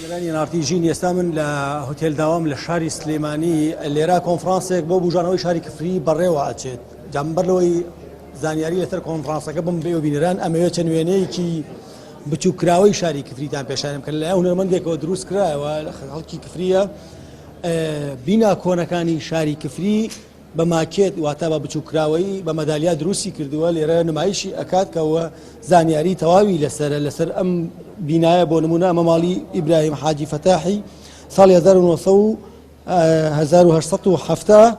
لەرانی نارتیژین ئێستا من لە هۆتێل داوام لە شاری سلێمانی لێرا کۆنفرانسێک بۆ بژانەوەی شاری کفری بەڕێوە ئاچێت جامبەر لەوەی زانیاری لەسەر کۆنفرانسەکە بم بێ و بینەران ئەمەوێت چەند وێنەیەکی بچووکراوەی شاری کفریتان پێشانم کرد لە هونەرمەندێکەوە دروست کرایەوە خەڵکی کفریە بینا کۆنەکانی شاری کفری بە ماکێت واتە بە بچووکراوەی بە مەدالیا دروستی کردووە لێرە نمایشی ئەکات کەەوە زانیاری تەواوی لەسەر ئەم بینایە بۆ نمونە ئەمە ماڵی ئیبراهیم حاجی فەتاحی ساڵی 1970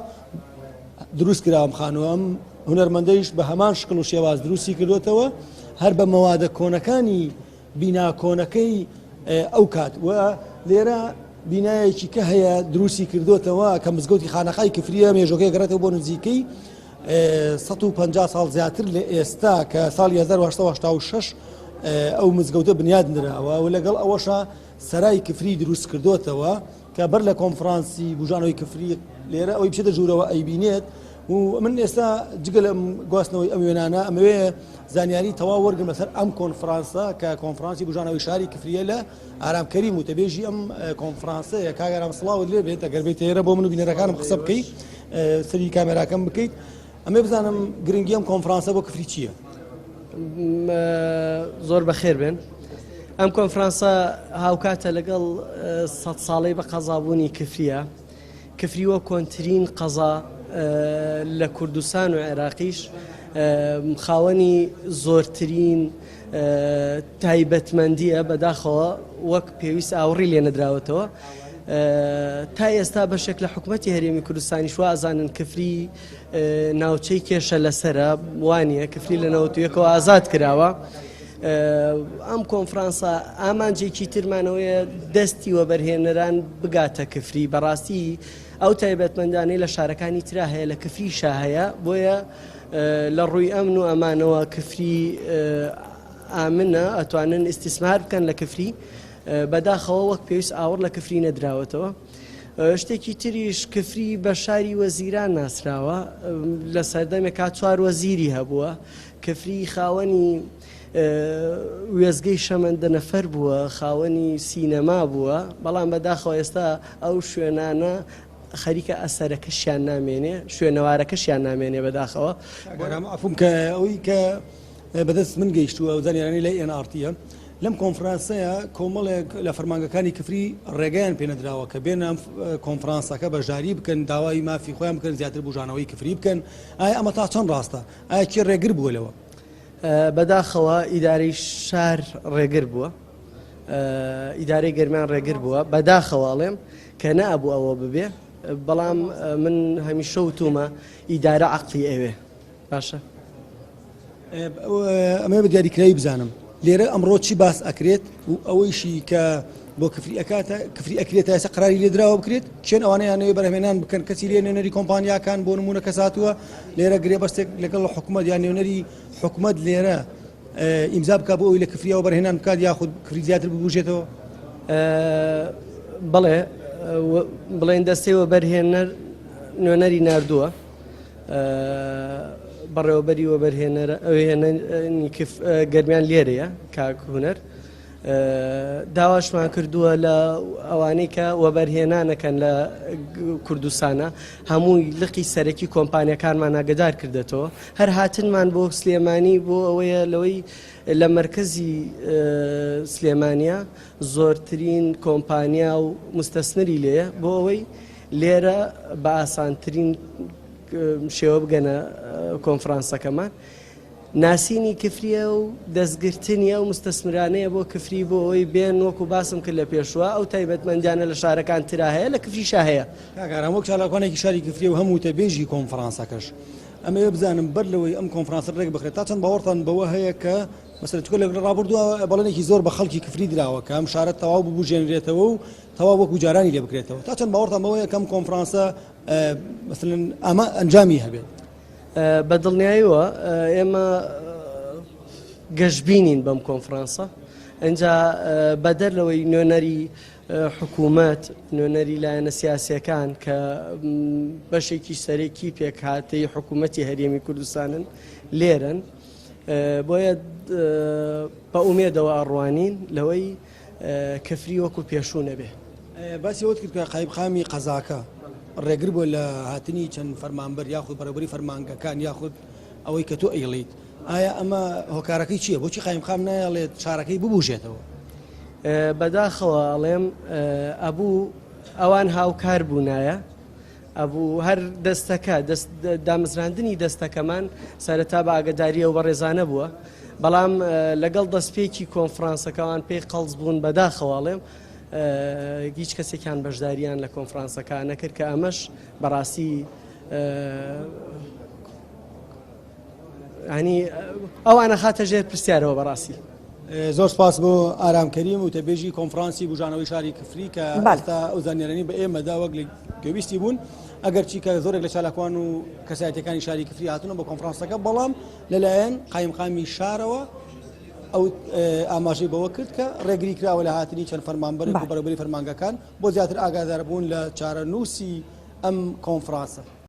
دروست کراوە خانووە ئەم هونەرمەندەیش بە هەمان شکل و شێواز دروستی کردوێتەوە هەر بە مەوادە کۆنەکانی بینا کۆنەکەی ئەو کات و لێرە بینایەکی کە هەیە دروستی کردوتەوە کە مزگەوتی خانەخای کفریە مێژۆکەی گەڕێتەوە بۆ نزیکەی 150 ساڵ زیاتر لە ئێستا کە ساڵی 1986 ئەو مزگەوتە بنیاد نراوە و لەگەڵ ئەوەشە سەرای کفری دروست کردوتەوە کە بەر لە کۆنفرانسی بژانەوەی کفری لێرە ئەوەی بچێتە ژوورەوە ئەیبینێت و من ئێستا جگە لە گواستنەوەی ئەم وێنانە ئەمەوێ زانیاری تەواو وەرگن لەسەر ئەم کۆنفرانسە کە کۆنفرانسی بژانەوەی شاری کفریە لە ئارامکەریم و تەبێژی ئەم کۆنفرانسەیە کاگەرام سڵاوت لێ بێت ئەگەر بێت ئێرە بۆ من و بینەرەکانم قسە بکەیت سەری کامێراکەم بکەیت ئەمێ بزانم گرنگی ئەم کۆنفرانسە بۆ کفری چییە؟ زۆر بەخێر بێن ئەم کۆنفرانسە هاوکاتە لەگەڵ 100 ساڵەی بە قەزابوونی کفریە کفریوە کۆنترین قەزا لە کوردستان و عێراقیش خاوەنی زۆرترین تایبەتمەندیە بەداخەوە وەک پێویست ئاوڕی لێ نەدراوەتەوە تا ئێستا بەشێک لە حکوومەتی هەرێمی کوردستانی شوازانن کفری ناوچەی کێشە لەسرە وانە کفری لە 91ەوە ئازاد کراوە ئەم کۆنفرانسە ئامانجێکی ترمانەوەیە دەستی وەبەرهێنەران بگاتە کفری بەڕاستی ئەو تایبەتمەندانەی لە شارەکانی ترا هەیە لە کفری شاهەیە بۆیە لە ڕووی ئەمن و ئەمانەوە کفری ئامنە ئەتوانن ئیستیسمار بکەن لە کفری بەداخەوە وەک پێویست ئاوڕ لە کفری نەدراوەتەوە شتێکی تریش کفری بە شاری وەزیران ناسراوە لە سەردەمێکا 4 وەزیری هەبووە کفری خاوەنی وێزگەی شەمەندە نەفەر بووە خاوەنی سینەما بووە بەڵام بەداخەوە ئێستا ئەو شوێنانە خەریکە ئەسەرەکەشیان نامێنێ شوێنەوارەکەشیان نامێنێ بەداخەوە ئەفم کە ئەوەی کە بەدەست من گەیشتووە و زانیارانی لای NRTە لەم کۆنفرانسەیە کۆمەڵێک لە فەرمانگەکانی کفری ڕێگەیان پێنەدراوە کە بێنە کۆنفرانسەکە بەژاری بکەن داوای مافی خۆیان بکەن زیاتر بژانەوەی کفری بکەن ئایا ئەمە تا چەند ڕاستە ئایا کێ ڕێگر بووە لەوە بەداخەوە ئیدارەی شار ڕێگر بووە ئیدارەی گەرمیان ڕێگر بووە بەداخەواڵێم کە نەبوو ئەوە ببێ بەڵام من هەمیشە وتومە ئیدارە عەقڵی ئەوێ باشە ئەمە بە دیاریکراوی بزانم لێرە ئەمڕۆ چی باس ئەکرێت و ئەوەیشی کە بۆ کفری ئەکاتە کفری ئەکرێت ئێستا قەراری لێدراوە بکرێت چێن ئەوانەیانەوەی بەرهەمێنان بکەن کەسی لێ نوێنەری کۆمپانیاکان بۆ نمونە کەساتووە لێرە گرێبەستێک لەگەڵ حکوومەت یان نوێنەری حکوومەت لێرە ئیمزا بکە بۆ ئەوی لە کفریەوە بەرهێنان بکات یاخود کفری زیاتر ببوژێتەوە بڵێ بڵێن دەستەوە بەرهێنەر نوێنەری ناردووە بەڕێوەبەری وەبەرهێنەرە گەرمیان لێرەیە کاک هونەر داواشمان کردووە لە ئەوانەی کە وەبەرهێنانەکەن لە کوردستانە هەمووی لقی سەرەکی کۆمپانیەکانمان ئاگدار کردێتەوە هەر هاتنمان بۆ سلێمانی بۆ ئەوەیە لەوەی لە مرکزی سلێمانیا زۆرترین کۆمپانیا و مستەسنەری لێیە بۆ ئەوەی لێرە بە ئاسانترین شێوە بگەنە کۆنفرانسەکەمان ناسینی کفریە و دەستگرتنیە و مستەسمرانەیە بۆ کفری بۆ ئەوەی بێن وەکو باسم کرد لە پێشوە ئەو تایبەتمەندیانە لە شارەکان ترا هەیە لە کفری شاهەیە کاکارام وەک چالاکوانێکی شاری کفری و هەموو تەبێژی کۆنفرانسەکەش ئەمەوێ بزانم بەر لەوەی ئەم کۆنفرانسە ڕێک بخرێت تا چەند باوەڕتان بەوە هەیە کە مەسەلەن چکۆ لە ڕابردووە بەڵێنێکی زۆر بە خەڵکی کفری دراوە کە ئەم شارە تەواو ببوژێنرێتەوە و تەواو وەکو جارانی لێ بکرێتەوە تا چەند باوەڕتان بەوە یەکەم کۆنفرانسە مەسەلەن ئەمە ئەنجامی هەبێت بەدڵنیاییەوە ئێمە گەشتبینین بەم کۆنفرانسە ئەنجا بەدەر لەوەی نوێنەری حکوومەت نوێنەری لایەنە سیاسیەکان کە بەشێکی سەرێکی پێک هاتەی حکوومەتی هەرێمی کوردستانن لێرن بۆیە بە ئومێدەوە ئەڕوانین لەوەی کەفری وەکو پێشوونە بێ. باسی ئەوت کرد کە قایبخامی قەزاکە ڕێگر بۆ لە هاتنی چەند فەرمانبەر یاخود بەڕێوەبەری فەرمانگەکان یاخود ئەوەی کە تۆ ئەیڵیت ئایا ئەمە هۆکارەکەی چییە؟ بۆچی قایمخام نایڵێت شارەکەی ببوژێتەوە؟ بەداخەوە ئەڵێم ئەبوو ئەوان هاوکار بوونایە ئەبوو هەر دەستەکە دامەزراندنی دەستەکەمان سەرەتا بە ئاگداریە و بەڕێزانە بووە، بەڵام لەگەڵ دەستپێکی کۆنفرانسەکەوان پێی قەڵز بوون بەداخەواڵێم هیچ کەسێکیان بەشداریان لە کۆنفرانسەکە نەکرد کە ئەمەش بەڕاستی ینی ئەوانە خاتە ژێر پرسیارەوە بەڕاستی. زۆر سپاس بۆ ئارامکەریم و تەبێژی کۆنفرانسی بژانەوەی شاری کفری کە ئێستا ئەو زانیارانی بە ئێمەدا وەک لە گوێویستی بوون ئەگەر چی کە زۆرێک لە چالاکوان و کەسایەتەکانی شاری کفری هاتوونە بە کۆنفرانسەکە، بەڵام لەلایەن قایمخامی شارەوە ئەو ئاماژەی بەوە کرد کە ڕێگری کراوە لە هاتنی چەند فەرمانبەرێک و بەڕێوەبەری فەرمانگەکان بۆ زیاتر ئاگادار بوون لە چارەنووسی ئەم کۆنفرانسە.